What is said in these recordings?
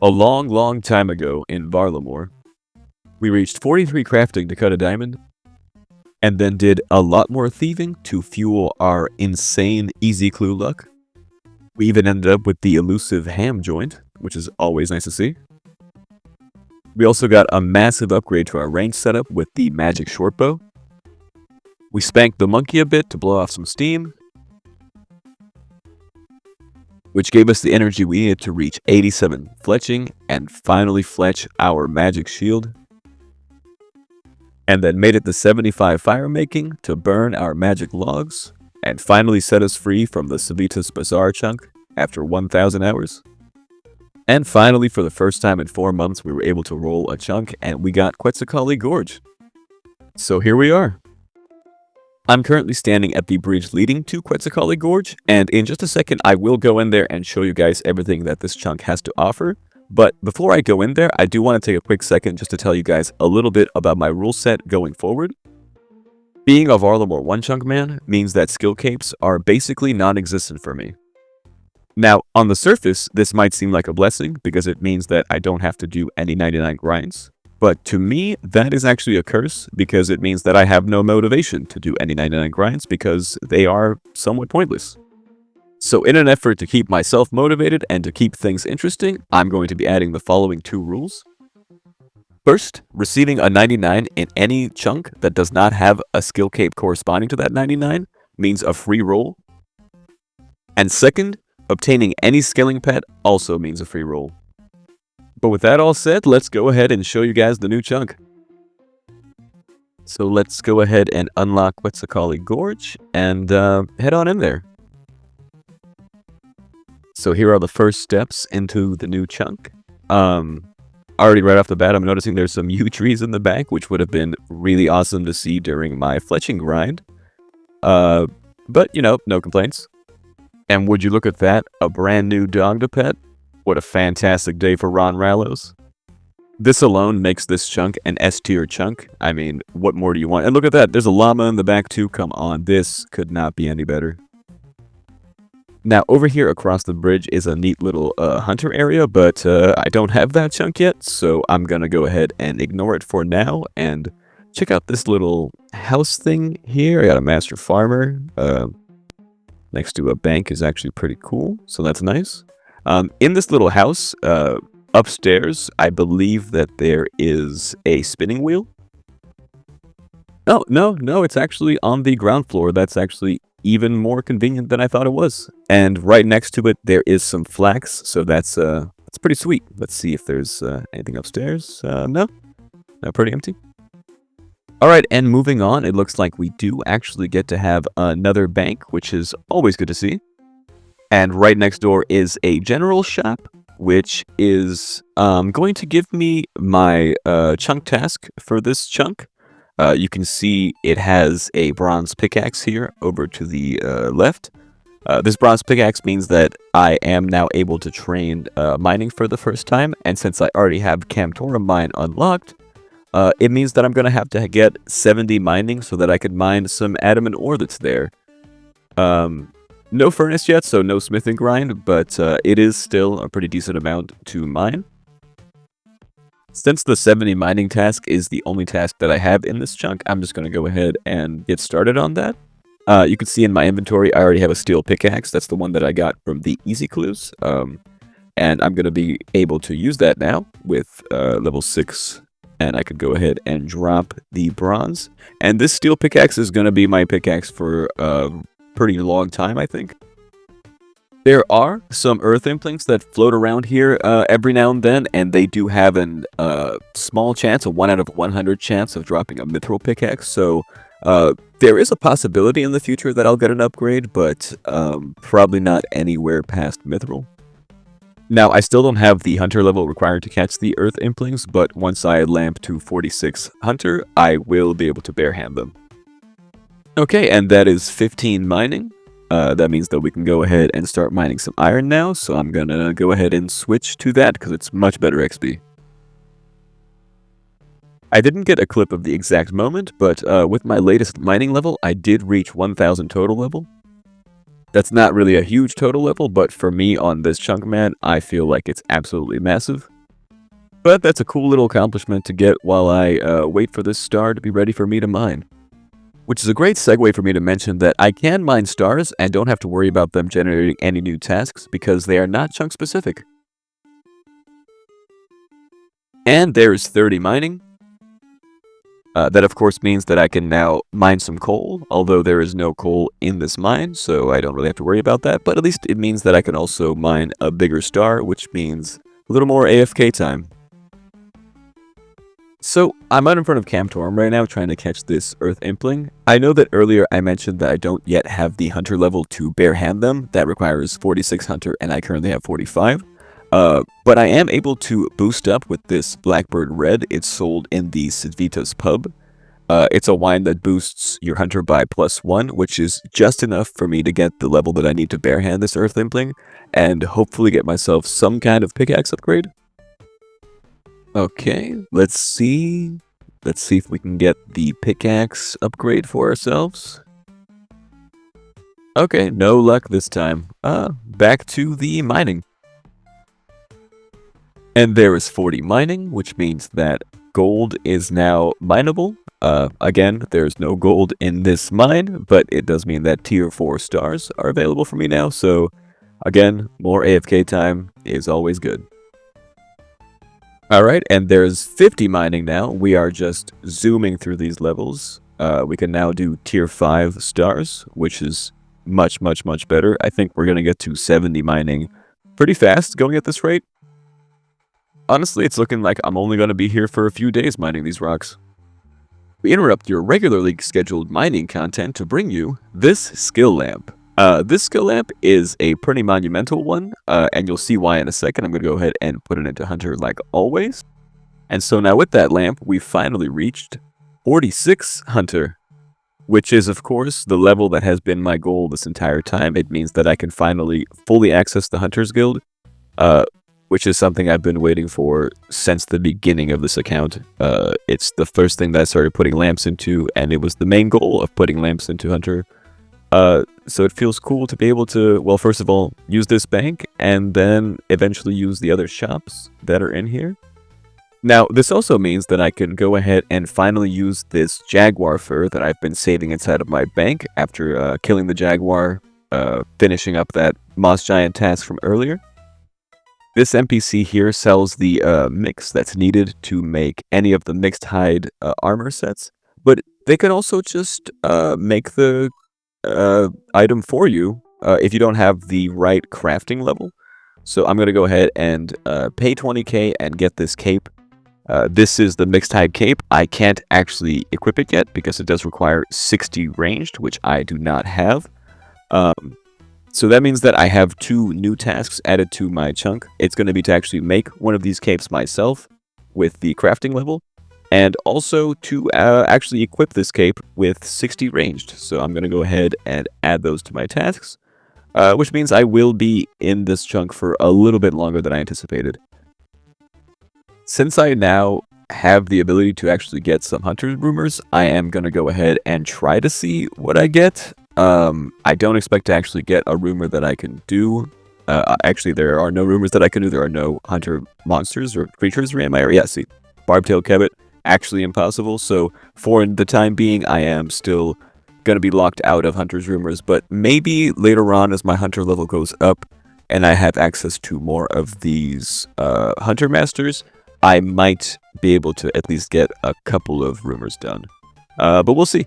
A long time ago in Varlamore, we reached 43 crafting to cut a diamond, and then did a lot more thieving to fuel our insane easy clue luck. We even ended up with the elusive ham joint, which is always nice to see. We also got a massive upgrade to our range setup with the magic short bow. We spanked the monkey a bit to blow off some steam, which gave us the energy we needed to reach 87 fletching and finally fletch our magic shield. And then made it to 75 fire making to burn our magic logs and finally set us free from the Civitas Bazaar chunk after 1,000 hours. And finally, for the first time in 4 months, we were able to roll a chunk and we got Quetzacalli Gorge. So here we are. I'm currently standing at the bridge leading to Quetzacalli Gorge, and in just a second I will go in there and show you guys everything that this chunk has to offer. But before I go in there, I do want to take a quick second just to tell you guys a little bit about my rule set going forward. Being a Varlamore 1 chunk man means that skill capes are basically non-existent for me. Now, on the surface, this might seem like a blessing because it means that I don't have to do any 99 grinds. But to me, that is actually a curse because it means that I have no motivation to do any 99 grinds because they are somewhat pointless. So in an effort to keep myself motivated and to keep things interesting, I'm going to be adding the following 2 rules. First, receiving a 99 in any chunk that does not have a skill cape corresponding to that 99 means a free roll. And second, obtaining any skilling pet also means a free roll. But with that all said, let's go ahead and show you guys the new chunk. So let's go ahead and unlock Quetzacalli Gorge and head on in there. So here are the first steps into the new chunk. Already right off the bat, I'm noticing there's some yew trees in the back, which would have been really awesome to see during my fletching grind. But, you know, no complaints. And would you look at that, a brand new dog to pet? What a fantastic day for Ron Rallos. This alone makes this chunk an S-tier chunk. I mean, what more do you want? And look at that, there's a llama in the back too. Come on, this could not be any better. Now, over here across the bridge is a neat little hunter area, but I don't have that chunk yet, so I'm gonna go ahead and ignore it for now and check out this little house thing here. I got a master farmer. Next to a bank is actually pretty cool, so that's nice. In this little house, upstairs, I believe that there is a spinning wheel. Oh, no, it's actually on the ground floor. That's actually even more convenient than I thought it was. And right next to it, there is some flax, so that's pretty sweet. Let's see if there's anything upstairs. No, pretty empty. Alright, and moving on, it looks like we do actually get to have another bank, which is always good to see. And right next door is a general shop, which is going to give me my chunk task for this chunk. You can see it has a bronze pickaxe here over to the left. This bronze pickaxe means that I am now able to train mining for the first time. And since I already have Camtora Mine unlocked, it means that I'm going to have to get 70 mining so that I could mine some adamant ore that's there. No furnace yet, so no smithing grind, but it is still a pretty decent amount to mine. Since the 70 mining task is the only task that I have in this chunk, I'm just going to go ahead and get started on that. You can see in my inventory, I already have a steel pickaxe. That's the one that I got from the easy clues. And I'm going to be able to use that now with level 6. And I could go ahead and drop the bronze. And this steel pickaxe is going to be my pickaxe for a pretty long time, I think. There are some earth implants that float around here every now and then, and they do have a small chance, a 1 out of 100 chance of dropping a mithril pickaxe. So there is a possibility in the future that I'll get an upgrade, but probably not anywhere past mithril. Now, I still don't have the hunter level required to catch the earth implings, but once I lamp to 46 hunter, I will be able to barehand them. Okay, and that is 15 mining. That means that we can go ahead and start mining some iron now, so I'm gonna go ahead and switch to that because it's much better XP. I didn't get a clip of the exact moment, but with my latest mining level, I did reach 1000 total level. That's not really a huge total level, but for me on this chunk, man, I feel like it's absolutely massive. But that's a cool little accomplishment to get while I wait for this star to be ready for me to mine. Which is a great segue for me to mention that I can mine stars and don't have to worry about them generating any new tasks because they are not chunk specific. And there's 30 mining. That of course means that I can now mine some coal, although there is no coal in this mine, so I don't really have to worry about that. But at least it means that I can also mine a bigger star, which means a little more AFK time. So, I'm out in front of Camtorm right now trying to catch this Earth Impling. I know that earlier I mentioned that I don't yet have the Hunter level to barehand them. That requires 46 Hunter, and I currently have 45. But I am able to boost up with this Blackbird Red. It's sold in the Civitas pub. It's a wine that boosts your Hunter by +1, which is just enough for me to get the level that I need to barehand this Earth Impling, and hopefully get myself some kind of pickaxe upgrade. Okay, let's see. Let's see if we can get the pickaxe upgrade for ourselves. Okay, no luck this time. Back to the mining. And there is 40 mining, which means that gold is now mineable. Again, there's no gold in this mine, but it does mean that tier 4 stars are available for me now. So, again, more AFK time is always good. Alright, and there's 50 mining now. We are just zooming through these levels. We can now do tier 5 stars, which is much, much, much better. I think we're going to get to 70 mining pretty fast going at this rate. Honestly, it's looking like I'm only going to be here for a few days mining these rocks. We interrupt your regularly scheduled mining content to bring you this skill lamp. This skill lamp is a pretty monumental one, and you'll see why in a second. I'm going to go ahead and put it into Hunter like always. And so now with that lamp, we finally reached 46 Hunter, which is, of course, the level that has been my goal this entire time. It means that I can finally fully access the Hunters Guild, which is something I've been waiting for since the beginning of this account. It's the first thing that I started putting lamps into, and it was the main goal of putting lamps into Hunter. So it feels cool to be able to, well, first of all, use this bank, and then eventually use the other shops that are in here. Now, this also means that I can go ahead and finally use this jaguar fur that I've been saving inside of my bank after killing the jaguar, finishing up that moss giant task from earlier. This NPC here sells the mix that's needed to make any of the mixed hide armor sets, but they can also just make the item for you if you don't have the right crafting level. So I'm going to go ahead and pay 20k and get this cape. This is the mixed hide cape. I can't actually equip it yet because it does require 60 ranged, which I do not have. So that means that I have 2 new tasks added to my chunk. It's going to be to actually make one of these capes myself with the crafting level, and also to actually equip this cape with 60 ranged. So I'm going to go ahead and add those to my tasks, which means I will be in this chunk for a little bit longer than I anticipated. Since I now have the ability to actually get some hunter rumors, I am going to go ahead and try to see what I get. I don't expect to actually get a rumor that I can do. Actually, there are no rumors that I can do. There are no hunter monsters or creatures in my area. Yeah, see, barbtail kebbit, actually impossible. So for the time being, I am still going to be locked out of hunter's rumors. But maybe later on, as my hunter level goes up and I have access to more of these hunter masters, I might be able to at least get a couple of rumors done. But we'll see.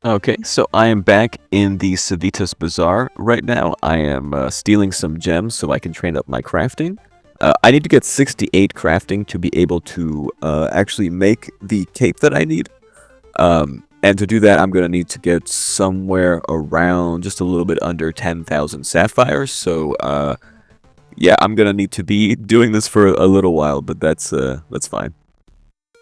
Okay, so I am back in the Civitas Bazaar right now. I am stealing some gems so I can train up my crafting. I need to get 68 crafting to be able to actually make the cape that I need. And to do that, I'm going to need to get somewhere around just a little bit under 10,000 sapphires. So, yeah, I'm going to need to be doing this for a little while, but that's fine.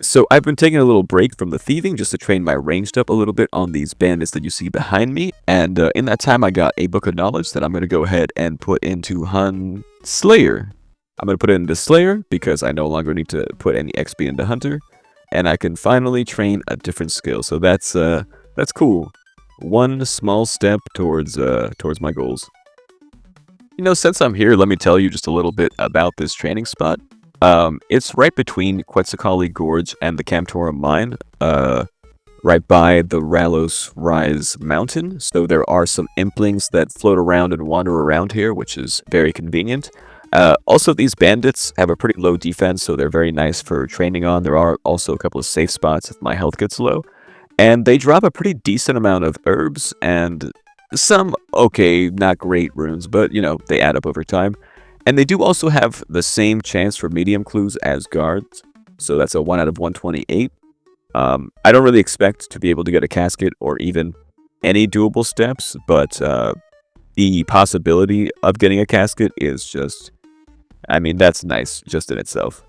So I've been taking a little break from the thieving just to train my ranged up a little bit on these bandits that you see behind me. And in that time, I got a book of knowledge that I'm going to go ahead and put into Hun Slayer. I'm going to put it into Slayer because I no longer need to put any XP into Hunter. And I can finally train a different skill. So that's cool. One small step towards my goals. Since I'm here, let me tell you just a little bit about this training spot. It's right between Quetzacalli Gorge and the Camptora Mine, right by the Ralos Rise Mountain. So there are some implings that float around and wander around here, which is very convenient. Also, these bandits have a pretty low defense, so they're very nice for training on. There are also a couple of safe spots if my health gets low. And they drop a pretty decent amount of herbs and some okay, not great runes, but they add up over time. And they do also have the same chance for medium clues as guards, so that's a 1 out of 128. I don't really expect to be able to get a casket or even any doable steps, but the possibility of getting a casket is just, I mean, that's nice just in itself.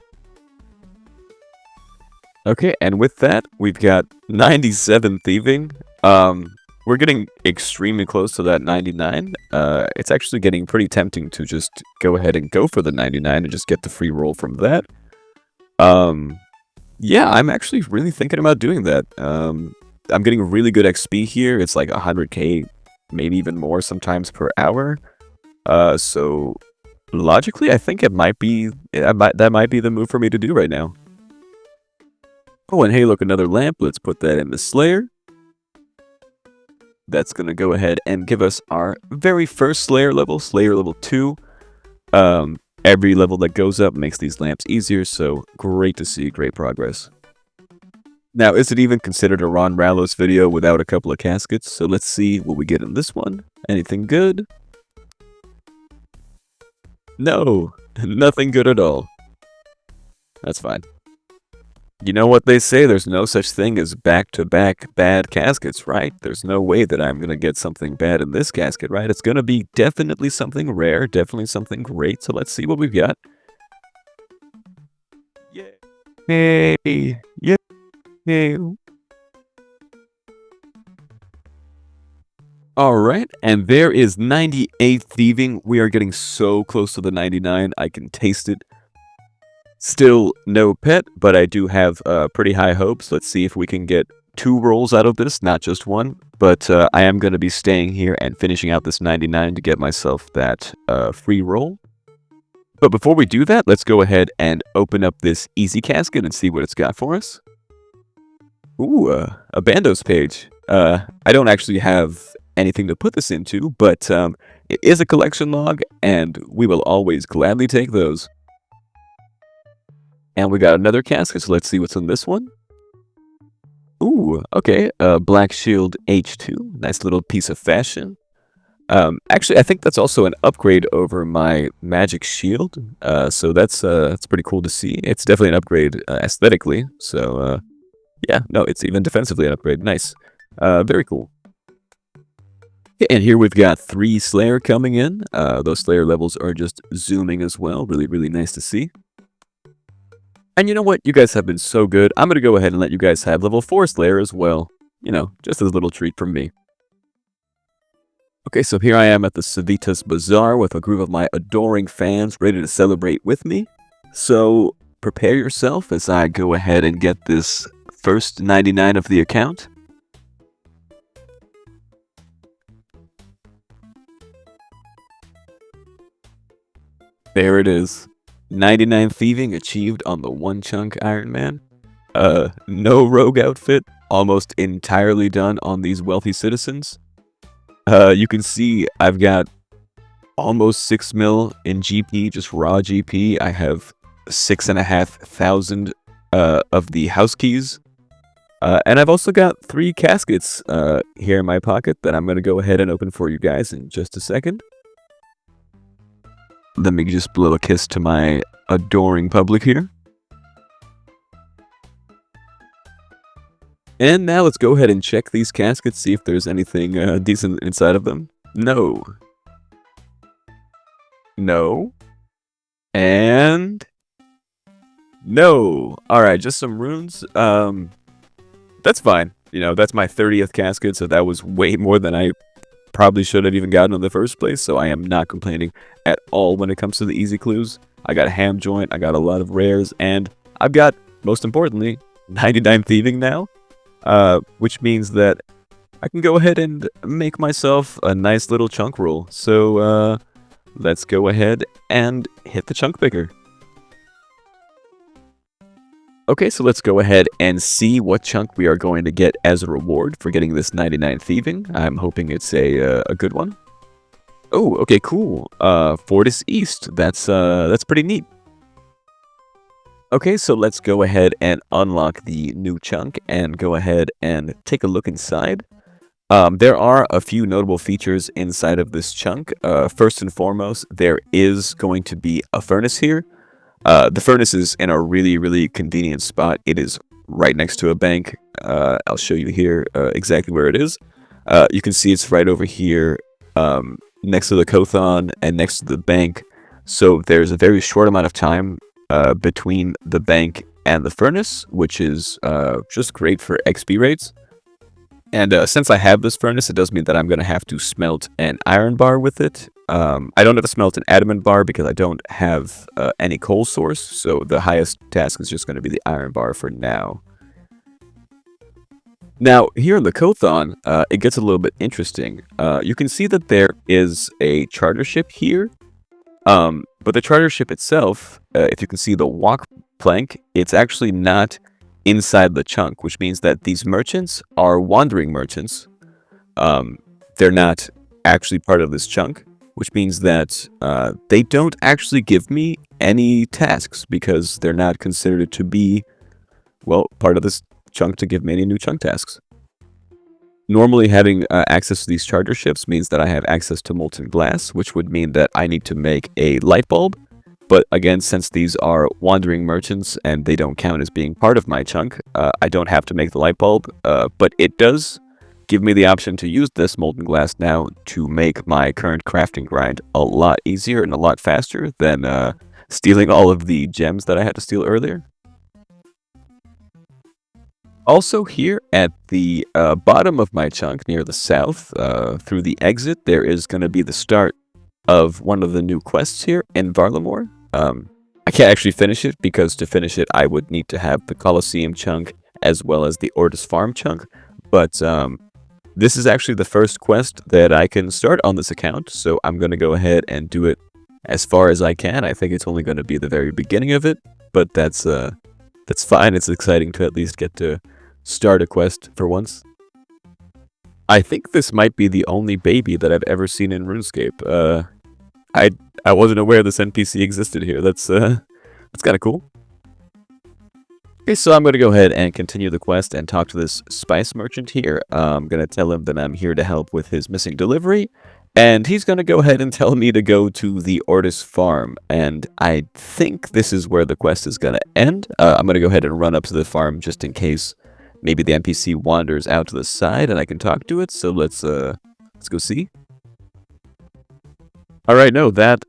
Okay, and with that, we've got 97 thieving. We're getting extremely close to that 99. It's actually getting pretty tempting to just go ahead and go for the 99 and just get the free roll from that. Yeah, I'm actually really thinking about doing that. I'm getting really good XP here. It's like 100k, maybe even more sometimes per hour. So logically, I think that might be the move for me to do right now. Oh, and hey, look, another lamp. Let's put that in the Slayer. That's going to go ahead and give us our very first Slayer level 2. Every level that goes up makes these lamps easier, so great to see, great progress. Now, is it even considered a Ron Rallos video without a couple of caskets? So let's see what we get in this one. Anything good? No, nothing good at all. That's fine. You know what they say, there's no such thing as back-to-back bad caskets, right? There's no way that I'm going to get something bad in this casket, right? It's going to be definitely something rare, definitely something great, so let's see what we've got. Yay! Yay! Alright, and there is 98 thieving. We are getting so close to the 99, I can taste it. Still no pet, but I do have pretty high hopes. Let's see if we can get 2 rolls out of this, not just 1. But I am going to be staying here and finishing out this 99 to get myself that free roll. But before we do that, let's go ahead and open up this easy casket and see what it's got for us. Ooh, a Bandos page. I don't actually have anything to put this into, but it is a collection log, and we will always gladly take those. And we got another casket, so let's see what's in this one. Ooh, okay, Black Shield H2, nice little piece of fashion. Actually, I think that's also an upgrade over my Magic Shield, so that's pretty cool to see. It's definitely an upgrade aesthetically, so yeah, no, it's even defensively an upgrade. Nice, very cool. And here we've got 3 Slayer coming in. Those Slayer levels are just zooming as well. Really, really nice to see. And you know what? You guys have been so good. I'm going to go ahead and let you guys have level 4 Slayer as well. Just as a little treat from me. Okay, so here I am at the Civitas Bazaar with a group of my adoring fans ready to celebrate with me. So prepare yourself as I go ahead and get this first 99 of the account. There it is. 99 thieving achieved on the 1 chunk Iron Man. No rogue outfit, almost entirely done on these wealthy citizens. You can see I've got almost 6 mil in GP, just raw GP. I have 6,500 of the house keys. And I've also got 3 caskets here in my pocket that I'm going to go ahead and open for you guys in just a second. Let me just blow a kiss to my adoring public here. And now let's go ahead and check these caskets, see if there's anything decent inside of them. No. No. And no. Alright, just some runes. That's fine. That's my 30th casket, so that was way more than I probably should have even gotten in the first place, so I am not complaining at all when it comes to the easy clues. I got a ham joint, I got a lot of rares, and I've got, most importantly, 99 thieving now, which means that I can go ahead and make myself a nice little chunk roll. So let's go ahead and hit the chunk picker. Okay, so let's go ahead and see what chunk we are going to get as a reward for getting this 99 thieving. I'm hoping it's a good one. Oh, okay, cool. Fortis East. That's pretty neat. Okay, so let's go ahead and unlock the new chunk and go ahead and take a look inside. There are a few notable features inside of this chunk. First and foremost, there is going to be a furnace here. The furnace is in a really, really convenient spot. It is right next to a bank. I'll show you here exactly where it is. You can see it's right over here next to the Kothon and next to the bank. So there's a very short amount of time between the bank and the furnace, which is just great for XP rates. And since I have this furnace, it does mean that I'm going to have to smelt an iron bar with it. I don't have to smelt an adamant bar because I don't have any coal source, so the highest task is just going to be the iron bar for now. Now, here in the Kothon, it gets a little bit interesting. You can see that there is a charter ship here, but the charter ship itself, if you can see the walk plank, it's actually not inside the chunk, which means that these merchants are wandering merchants. They're not actually part of this chunk, which means that they don't actually give me any tasks because they're not considered to be, well, part of this chunk to give me any new chunk tasks. Normally, having access to these charter ships means that I have access to molten glass, which would mean that I need to make a light bulb. But again, since these are wandering merchants and they don't count as being part of my chunk, I don't have to make the light bulb. But it does give me the option to use this molten glass now to make my current crafting grind a lot easier and a lot faster than stealing all of the gems that I had to steal earlier. Also here at the bottom of my chunk near the south, through the exit, there is going to be the start of one of the new quests here in Varlamore. I can't actually finish it because to finish it I would need to have the Colosseum chunk as well as the Ortis Farm chunk, but this is actually the first quest that I can start on this account, so I'm going to go ahead and do it as far as I can. I think it's only going to be the very beginning of it, but that's fine. It's exciting to at least get to start a quest for once. I think this might be the only baby that I've ever seen in RuneScape. I wasn't aware this NPC existed here. That's kind of cool. Okay, so I'm going to go ahead and continue the quest and talk to this spice merchant here. I'm going to tell him that I'm here to help with his missing delivery, and he's going to go ahead and tell me to go to the Ortis Farm, and I think this is where the quest is going to end. I'm going to go ahead and run up to the farm just in case maybe the NPC wanders out to the side and I can talk to it, so let's go see. Alright, no, that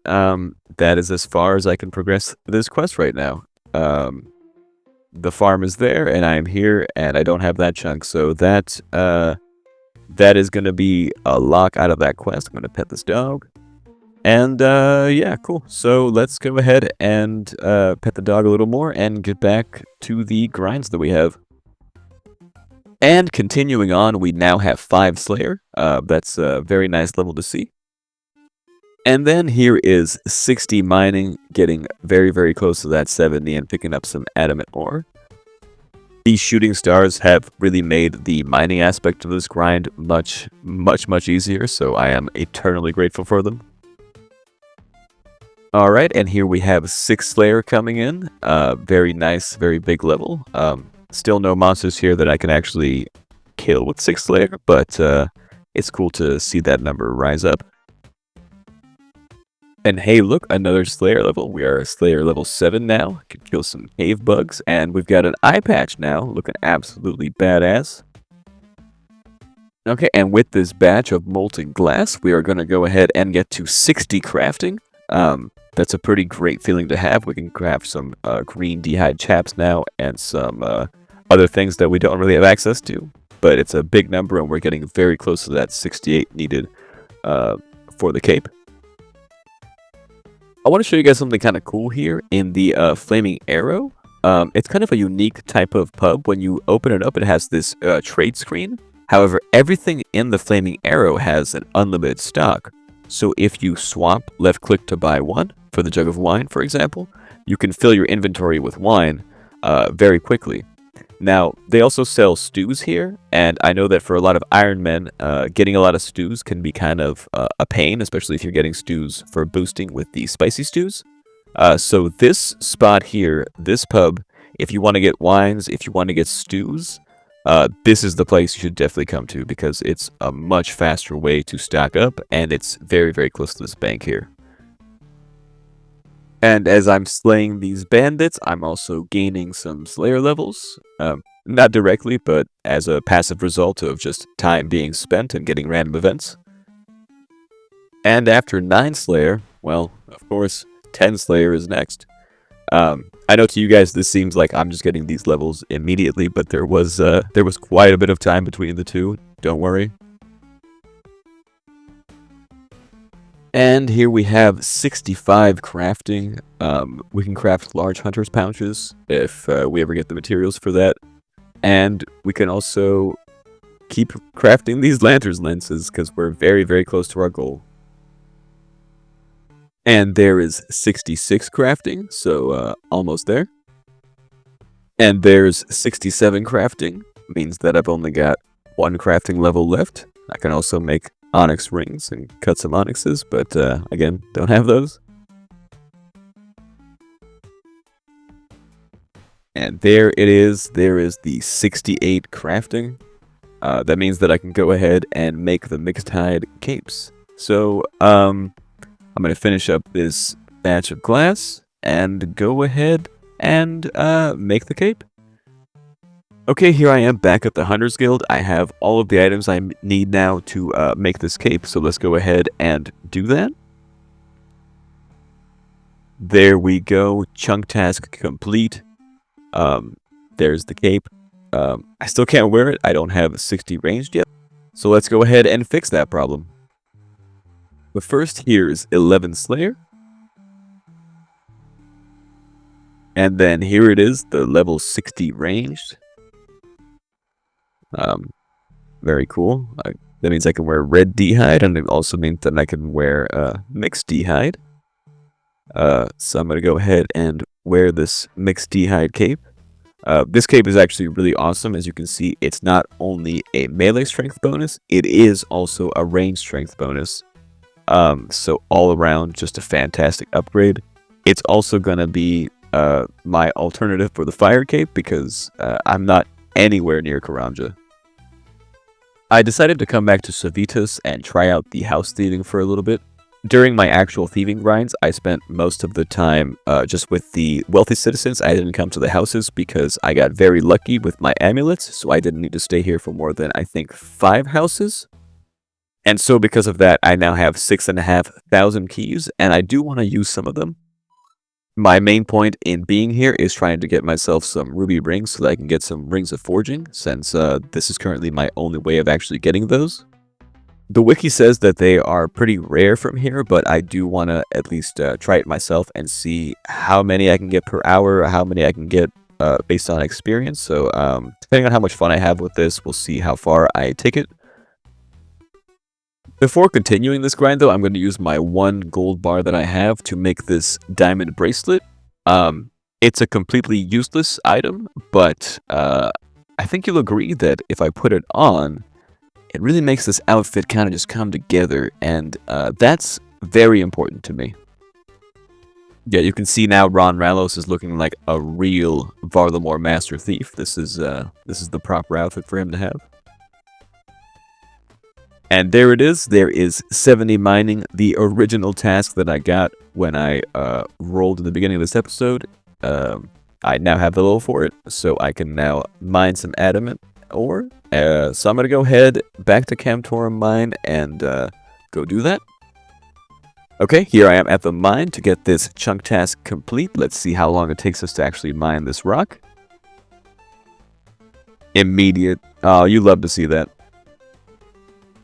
is as far as I can progress this quest right now. The farm is there, and I am here, and I don't have that chunk, so that is going to be a lock out of that quest. I'm going to pet this dog. And, yeah, cool. So let's go ahead and pet the dog a little more and get back to the grinds that we have. And continuing on, we now have 5 Slayer. That's a very nice level to see. And then here is 60 mining, getting very, very close to that 70 and picking up some adamant ore. These shooting stars have really made the mining aspect of this grind much, much, much easier, so I am eternally grateful for them. Alright, and here we have 6 Slayer coming in. Very nice, very big level. Still no monsters here that I can actually kill with 6 Slayer, but it's cool to see that number rise up. And hey, look, another Slayer level. We are Slayer level 7 now. Can kill some cave bugs. And we've got an eye patch now, looking absolutely badass. Okay, and with this batch of molten glass, we are going to go ahead and get to 60 crafting. That's a pretty great feeling to have. We can craft some green dehyde chaps now and some other things that we don't really have access to. But it's a big number, and we're getting very close to that 68 needed for the cape. I want to show you guys something kind of cool here in the Flaming Arrow. It's kind of a unique type of pub. When you open it up, it has this trade screen. However, everything in the Flaming Arrow has an unlimited stock. So if you swap left click to buy 1 for the jug of wine, for example, you can fill your inventory with wine very quickly. Now, they also sell stews here, and I know that for a lot of Iron Men, getting a lot of stews can be kind of a pain, especially if you're getting stews for boosting with the spicy stews. So this spot here, this pub, if you want to get wines, if you want to get stews, this is the place you should definitely come to because it's a much faster way to stock up, and it's very, very close to this bank here. And as I'm slaying these bandits, I'm also gaining some Slayer levels. Not directly, but as a passive result of just time being spent and getting random events. And after 9 Slayer, well, of course, 10 Slayer is next. I know to you guys this seems like I'm just getting these levels immediately, but there was quite a bit of time between the two. Don't worry. And here we have 65 crafting. We can craft large hunter's pouches if we ever get the materials for that. And we can also keep crafting these lantern's lenses because we're very, very close to our goal. And there is 66 crafting, so almost there. And there's 67 crafting, means that I've only got 1 crafting level left. I can also make onyx rings and cut some onyxes, but again, don't have those. And there it is. There is the 68 crafting. That means that I can go ahead and make the mixed hide capes. So, I'm going to finish up this batch of glass and go ahead and make the cape. Okay, here I am back at the Hunter's Guild. I have all of the items I need now to make this cape, so let's go ahead and do that. There we go. Chunk task complete. There's the cape. I still can't wear it. I don't have 60 ranged yet. So let's go ahead and fix that problem. But first, here's 11 Slayer. And then here it is, the level 60 ranged. Very cool. That means I can wear red D-hide, and it also means that I can wear mixed D-hide. So I'm going to go ahead and wear this mixed D-hide cape. This cape is actually really awesome. As you can see, it's not only a melee strength bonus, it is also a range strength bonus. So all around, just a fantastic upgrade. It's also going to be my alternative for the fire cape because I'm not anywhere near Karanja. I decided to come back to Civitas and try out the house thieving for a little bit. During my actual thieving grinds, I spent most of the time just with the wealthy citizens. I didn't come to the houses because I got very lucky with my amulets, so I didn't need to stay here for more than, I think, 5 houses. And so because of that, I now have 6,500 keys, and I do want to use some of them. My main point in being here is trying to get myself some ruby rings so that I can get some rings of forging, since this is currently my only way of actually getting those. The wiki says that they are pretty rare from here, but I do want to at least try it myself and see how many I can get per hour, how many I can get based on experience. So depending on how much fun I have with this, we'll see how far I take it. Before continuing this grind, though, I'm going to use my 1 gold bar that I have to make this diamond bracelet. It's a completely useless item, but I think you'll agree that if I put it on, it really makes this outfit kind of just come together, and that's very important to me. Yeah, you can see now Ron Rallos is looking like a real Varlamore Master Thief. This is the proper outfit for him to have. And there it is. There is 70 mining, the original task that I got when I rolled in the beginning of this episode. I now have the level for it, so I can now mine some adamant ore. So I'm going to go ahead back to Camtorum Mine and go do that. Okay, here I am at the mine to get this chunk task complete. Let's see how long it takes us to actually mine this rock. Immediate. Oh, you love to see that.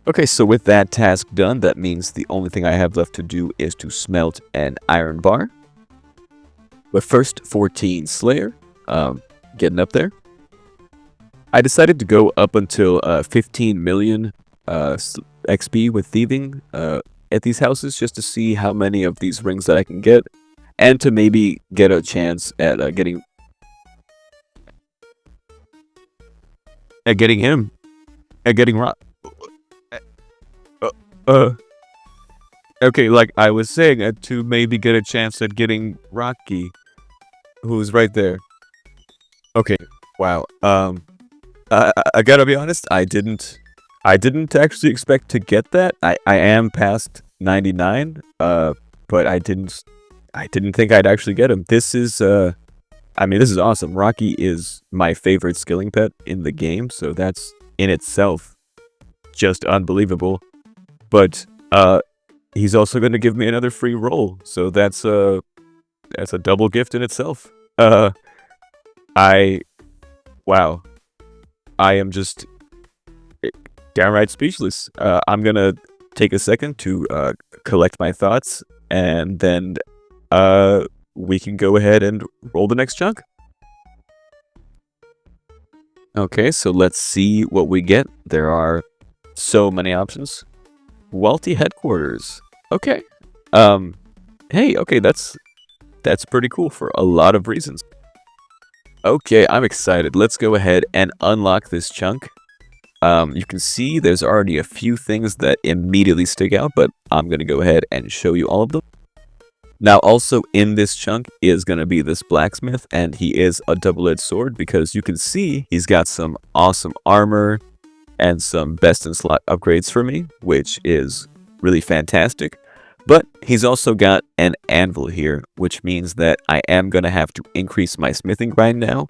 Okay, so with that task done, that means the only thing I have left to do is to smelt an iron bar. But first, 14 Slayer. Getting up there. I decided to go up until 15 million XP with thieving at these houses just to see how many of these rings that I can get, and to maybe get a chance at getting him, at getting Rock. Okay, like I was saying, to maybe get a chance at getting Rocky, who's right there. Okay, wow. I gotta be honest, I didn't actually expect to get that. I am past 99, but I didn't think I'd actually get him. This is, I mean, this is awesome. Rocky is my favorite skilling pet in the game, so that's in itself just unbelievable. But, he's also going to give me another free roll, so that's a double gift in itself. Wow. I am just downright speechless. I'm gonna take a second to collect my thoughts, and then we can go ahead and roll the next chunk. Okay, so let's see what we get. There are so many options. Wealthy headquarters. Okay. Hey, okay, that's pretty cool for a lot of reasons. Okay, I'm excited. Let's go ahead and unlock this chunk. You can see there's already a few things that immediately stick out, but I'm going to go ahead and show you all of them. Now, also in this chunk is going to be this blacksmith, and he is a double-edged sword because you can see he's got some awesome armor and some best-in-slot upgrades for me, which is really fantastic. But he's also got an anvil here, which means that I am going to have to increase my smithing grind now.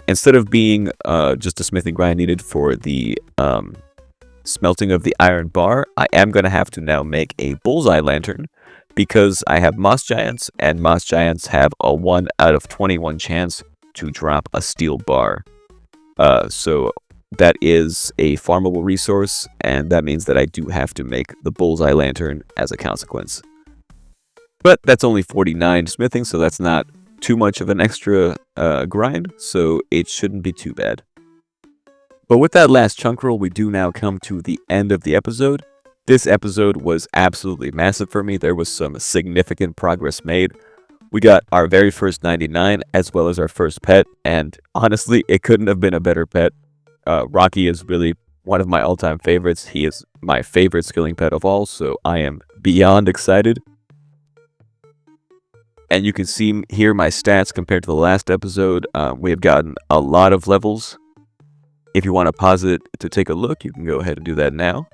Instead of being just a smithing grind needed for the smelting of the iron bar, I am going to have to now make a bullseye lantern because I have moss giants, and moss giants have a 1 out of 21 chance to drop a steel bar. So that is a farmable resource, and that means that I do have to make the bullseye lantern as a consequence. But that's only 49 smithing, so that's not too much of an extra grind, so it shouldn't be too bad. But with that last chunk roll, we do now come to the end of the episode. This episode was absolutely massive for me. There was some significant progress made. We got our very first 99 as well as our first pet, and honestly, it couldn't have been a better pet. Rocky is really one of my all-time favorites. He is my favorite skilling pet of all, so I am beyond excited. And you can see here my stats compared to the last episode. We have gotten a lot of levels. If you want to pause it to take a look, you can go ahead and do that now.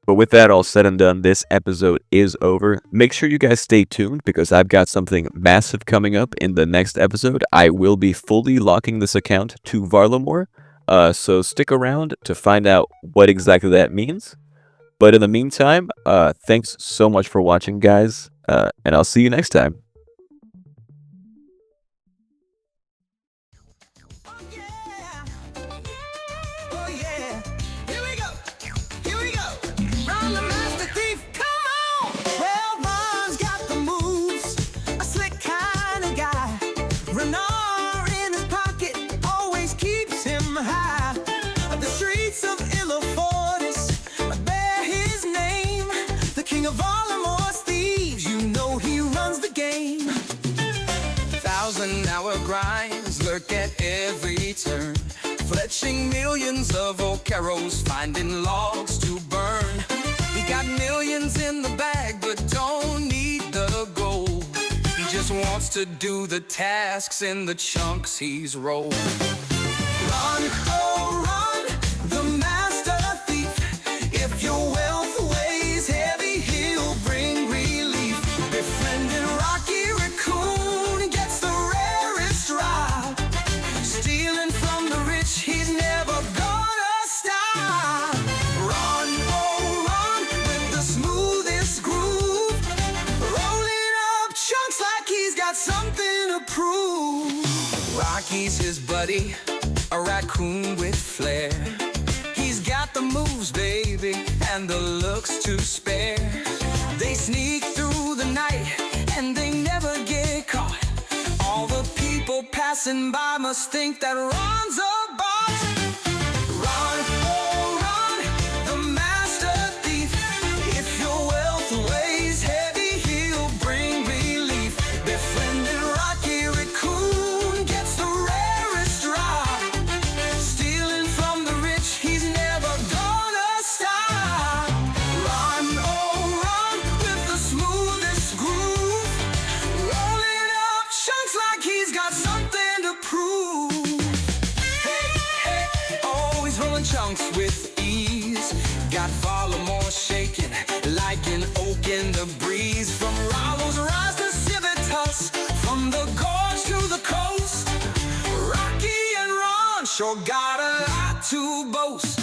But with that all said and done, this episode is over. Make sure you guys stay tuned because I've got something massive coming up in the next episode. I will be fully locking this account to Varlamore. So stick around to find out what exactly that means. But in the meantime, thanks so much for watching, guys, and I'll see you next time. Of Varlamore's thieves, you know he runs the game. 1,000-hour grinds lurk at every turn, fletching millions of old carrows, finding logs to burn. He got millions in the bag, but don't need the gold. He just wants to do the tasks in the chunks he's rolled. Run, oh run, the master thief. If your wealth weighs heavy, he'll bring relief. Befriending Rocky Raccoon gets the rarest ride. Stealing from the rich, he's never gonna stop. Run, oh run, with the smoothest groove, rolling up chunks like he's got something to prove. Rocky's his buddy, a raccoon with flair. He's got the moves, baby, and the looks to spare. They sneak through the night and they never get caught. All the people passing by must think that Ron's a bot. Ron, oh Ron, the master thief. If you're well chunks with ease. Got Varlamore shaking like an oak in the breeze. From Rollo's Rise to Civitas, from the gorge to the coast, Rocky and Ron sure got a lot to boast.